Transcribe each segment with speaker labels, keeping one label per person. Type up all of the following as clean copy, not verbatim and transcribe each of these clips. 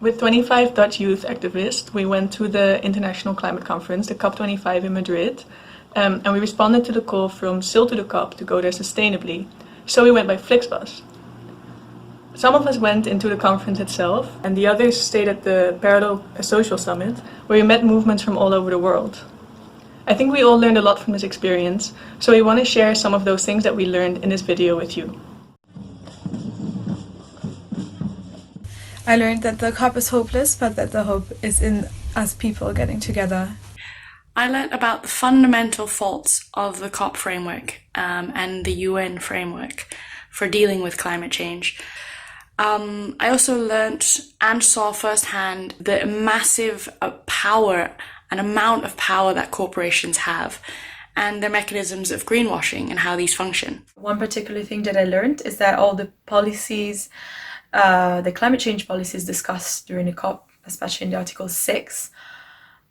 Speaker 1: With 25 Dutch youth activists, we went to the International Climate Conference, the COP25 in Madrid, and we responded to the call from Still to the COP to go there sustainably. So we went by Flixbus. Some of us went into the conference itself, and the others stayed at the Parallel Social Summit, where we met movements from all over the world. I think we all learned a lot from this experience, so we want to share some of those things that we learned in this video with you.
Speaker 2: I learned that the COP is hopeless, but that the hope is in us people getting together.
Speaker 3: I learned about the fundamental faults of the COP framework and the UN framework for dealing with climate change. I also learned and saw firsthand the massive power and amount of power that corporations have and their mechanisms of greenwashing and how these function.
Speaker 2: One particular thing that I learned is that all the policies, the climate change policies discussed during the COP, especially in the Article 6,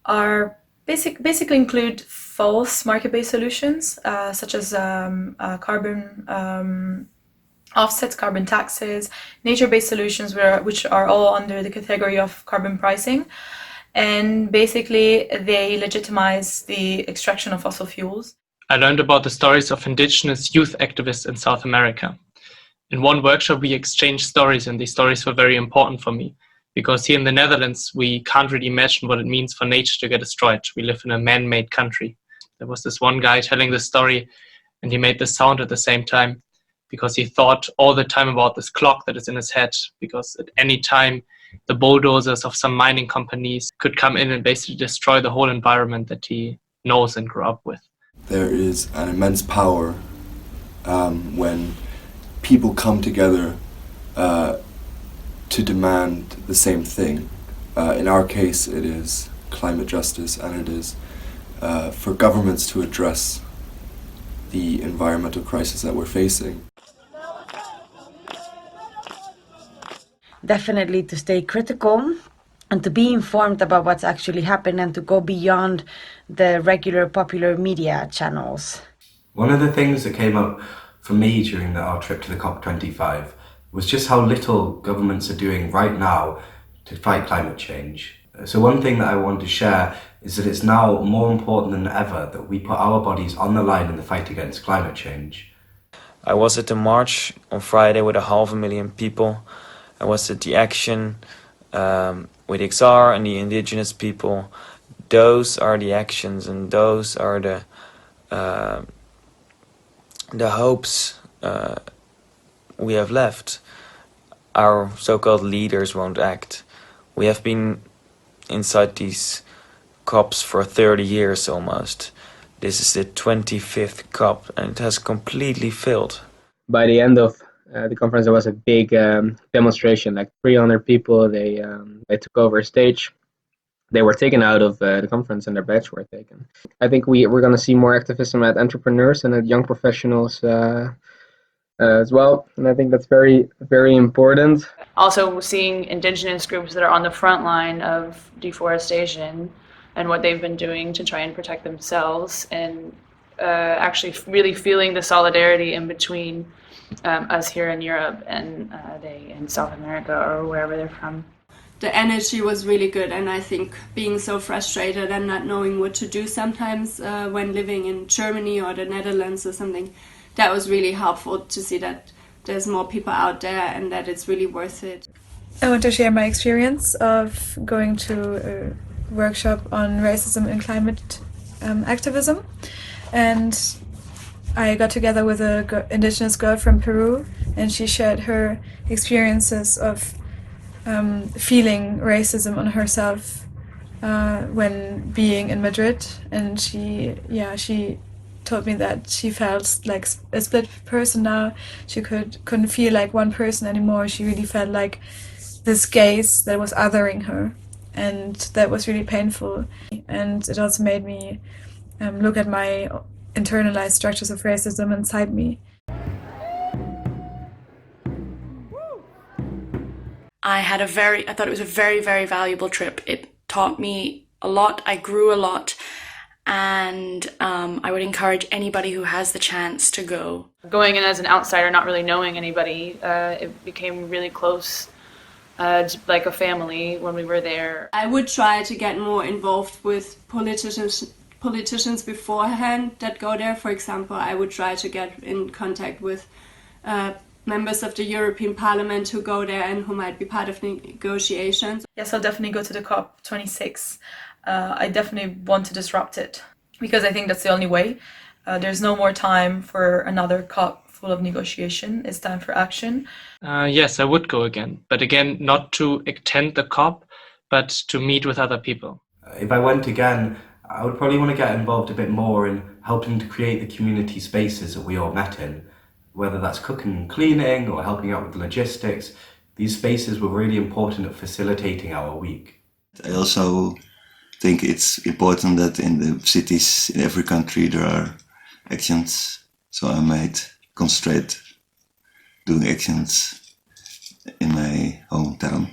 Speaker 2: are basically include false market-based solutions, such as carbon offsets, carbon taxes, nature-based solutions, which are all under the category of carbon pricing. And basically, they legitimize the extraction of fossil fuels.
Speaker 4: I learned about the stories of indigenous youth activists in South America. In one workshop, we exchanged stories, and these stories were very important for me, because here in the Netherlands, we can't really imagine what it means for nature to get destroyed. We live in a man-made country. There was this one guy telling this story, and he made this sound at the same time, because he thought all the time about this clock that is in his head, because at any time, the bulldozers of some mining companies could come in and basically destroy the whole environment that he knows and grew up with.
Speaker 5: There is an immense power when people come together to demand the same thing. In our case, it is climate justice, and it is for governments to address the environmental crisis that we're facing.
Speaker 6: Definitely to stay critical and to be informed about what's actually happened and to go beyond the regular popular media channels.
Speaker 7: One of the things that came up for me during our trip to the COP25 was just how little governments are doing right now to fight climate change. So one thing that I want to share is that it's now more important than ever that we put our bodies on the line in the fight against climate change.
Speaker 8: I was at the march on Friday with 500,000 people. I was at the action with XR and the indigenous people. Those are the actions, and those are the hopes we have left. Our so-called leaders won't act. We have been inside these COPs for 30 years almost. This is the 25th COP, and it has completely failed.
Speaker 9: By the end of the conference, there was a big demonstration, like 300 people. They took over a stage. They were taken out of the conference, and their badge were taken. I think we're going to see more activism at entrepreneurs and at young professionals as well, and I think that's very, very important.
Speaker 10: Also seeing indigenous groups that are on the front line of deforestation and what they've been doing to try and protect themselves, and actually really feeling the solidarity in between us here in Europe and they in South America or wherever they're from.
Speaker 11: The energy was really good, and I think being so frustrated and not knowing what to do sometimes when living in Germany or the Netherlands or something, that was really helpful to see that there's more people out there and that it's really worth it.
Speaker 2: I want to share my experience of going to a workshop on racism and climate activism, and I got together with an indigenous girl from Peru, and she shared her experiences of feeling racism on herself when being in Madrid, and she told me that she felt like a split person now. She couldn't feel like one person anymore. She really felt like this gaze that was othering her, and that was really painful. And it also made me look at my internalized structures of racism inside me.
Speaker 3: I thought it was a very, very valuable trip. It taught me a lot. I grew a lot. And I would encourage anybody who has the chance to go.
Speaker 10: Going in as an outsider, not really knowing anybody, it became really close like a family when we were there.
Speaker 11: I would try to get more involved with politicians beforehand that go there. For example, I would try to get in contact with members of the European Parliament who go there and who might be part of negotiations.
Speaker 2: Yes, I'll definitely go to the COP26. I definitely want to disrupt it because I think that's the only way. There's no more time for another COP full of negotiation. It's time for action.
Speaker 4: Yes, I would go again, but again, not to attend the COP, but to meet with other people.
Speaker 7: If I went again, I would probably want to get involved a bit more in helping to create the community spaces that we all met in, whether that's cooking and cleaning or helping out with the logistics. These spaces were really important at facilitating our week.
Speaker 12: I also think it's important that in the cities in every country there are actions, so I might concentrate doing actions in my hometown.